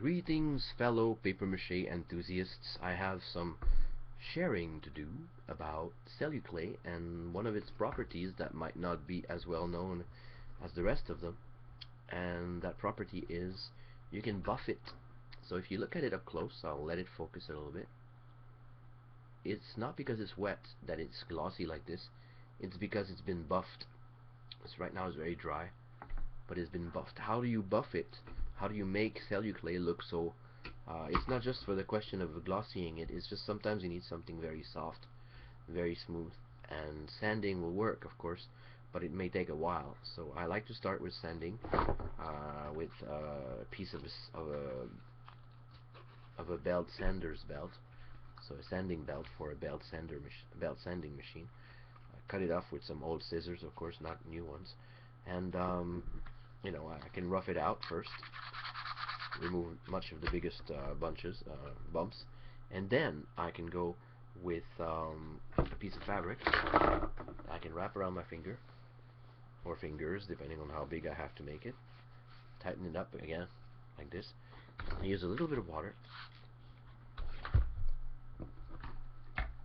Greetings, fellow papier-mâché enthusiasts. I have some sharing to do about celluclay and one of its properties that might not be as well known as the rest of them. And that property is you can buff it. So if you look at it up close, I'll let it focus a little bit. It's not because it's wet that it's glossy like this. It's because it's been buffed. Right now it's very dry, but it's been buffed. How do you buff it? How do you make celluclay look so it's not just for the question of glossying it, it's just sometimes you need something very soft, very smooth, and sanding will work, of course, but it may take a while. So I like to start with sanding with a piece of a belt sander's belt, so a sanding belt for a belt sanding machine. Cut it off with some old scissors, of course, not new ones, and I can rough it out first, remove much of the biggest bumps, and then I can go with a piece of fabric I can wrap around my finger or fingers, depending on how big I have to make it. Tighten it up again like this. I use a little bit of water,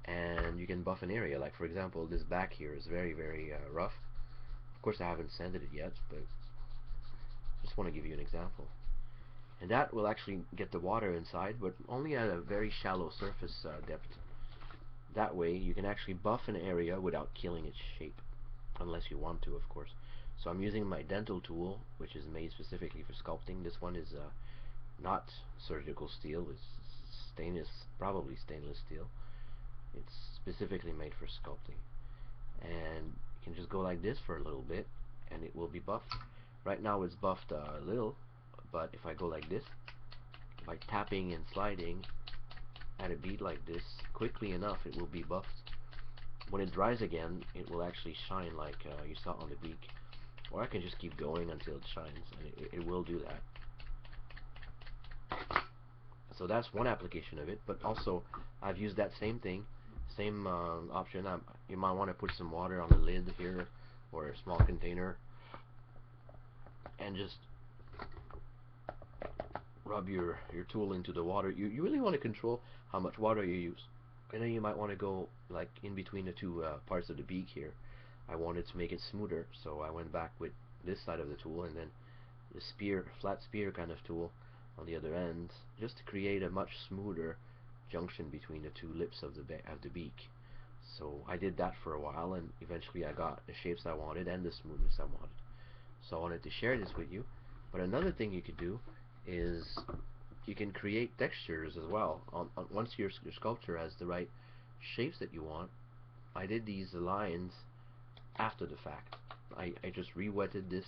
and you can buff an area. Like for example, this back here is very rough. Of course, I haven't sanded it yet, but just want to give you an example. And that will actually get the water inside, but only at a very shallow surface depth. That way you can actually buff an area without killing its shape, unless you want to, of course. So I'm using my dental tool, which is made specifically for sculpting. This one is not surgical steel, it's probably stainless steel. It's specifically made for sculpting. And you can just go like this for a little bit and it will be buffed. Right now it's buffed a little, but if I go like this, by tapping and sliding at a bead like this quickly enough, it will be buffed. When it dries again, it will actually shine like you saw on the beak. Or I can just keep going until it shines, and it will do that. So that's one application of it, but also I've used that same thing, same option. You might want to put some water on the lid here, or a small container, and just rub your tool into the water. You really want to control how much water you use. And then you might want to go like in between the two parts of the beak here. I wanted to make it smoother, so I went back with this side of the tool and then the flat spear kind of tool on the other end, just to create a much smoother junction between the two lips of the beak. So I did that for a while, and eventually I got the shapes I wanted and the smoothness I wanted. So I wanted to share this with you. But another thing you could do is you can create textures as well. Once your sculpture has the right shapes that you want, I did these lines after the fact. I just re-wetted this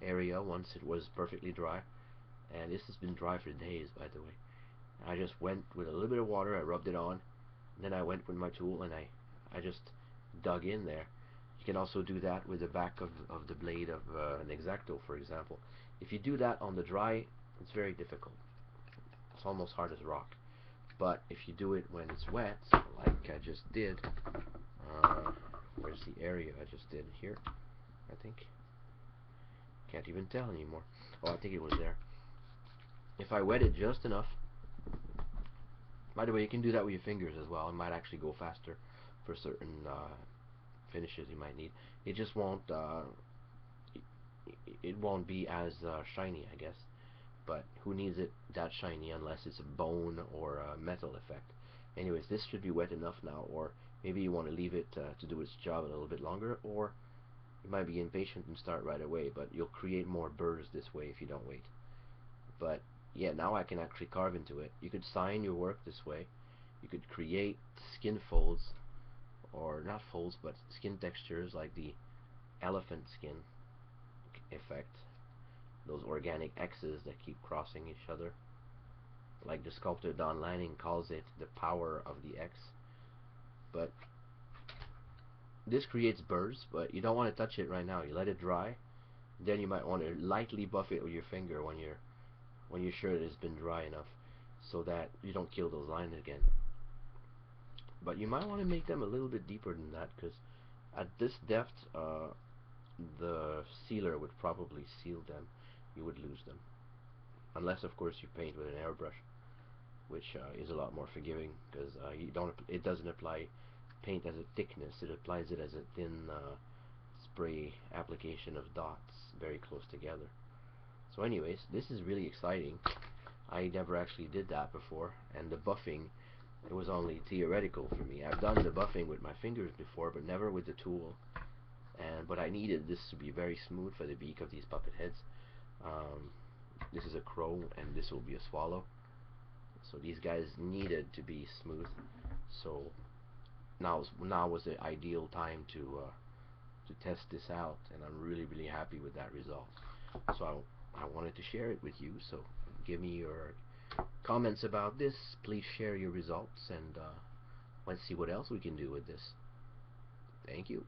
area once it was perfectly dry, and this has been dry for days, by the way. I just went with a little bit of water, I rubbed it on, then I went with my tool and I just dug in there. You can also do that with the back of the blade of an X-Acto, for example. If you do that on the dry, it's very difficult. It's almost hard as rock. But if you do it when it's wet, like I just did, where's the area I just did here? I think. Can't even tell anymore. Oh, I think it was there. If I wet it just enough, by the way, you can do that with your fingers as well. It might actually go faster for certain finishes you might need. It just won't it won't be as shiny, I guess. But who needs it that shiny unless it's a bone or a metal effect? Anyways, this should be wet enough now, or maybe you want to leave it to do its job a little bit longer, or you might be impatient and start right away, but you'll create more burrs this way if you don't wait. But yeah, now I can actually carve into it. You could sign your work this way. You could create skin folds, or not folds, but skin textures like the elephant skin effect. Those organic X's that keep crossing each other. Like the sculptor Don Lanning calls it the power of the X. But this creates burrs, but you don't want to touch it right now. You let it dry. Then you might want to lightly buff it with your finger when you're sure it has been dry enough, so that you don't kill those lines again. But you might want to make them a little bit deeper than that, because at this depth, the sealer would probably seal them. You would lose them. unless of course you paint with an airbrush, which is a lot more forgiving because you don't it doesn't apply paint as a thickness, it applies it as a thin spray application of dots very close together. So anyways, this is really exciting. I never actually did that before, and the buffing, it was only theoretical for me. I've done the buffing with my fingers before, but never with the tool. But I needed this to be very smooth for the beak of these puppet heads. Um, this is a crow, and this will be a swallow. So these guys needed to be smooth. So now was the ideal time to test this out, and I'm really happy with that result. So I wanted to share it with you. So give me your comments about this. Please share your results, and let's see what else we can do with this. Thank you.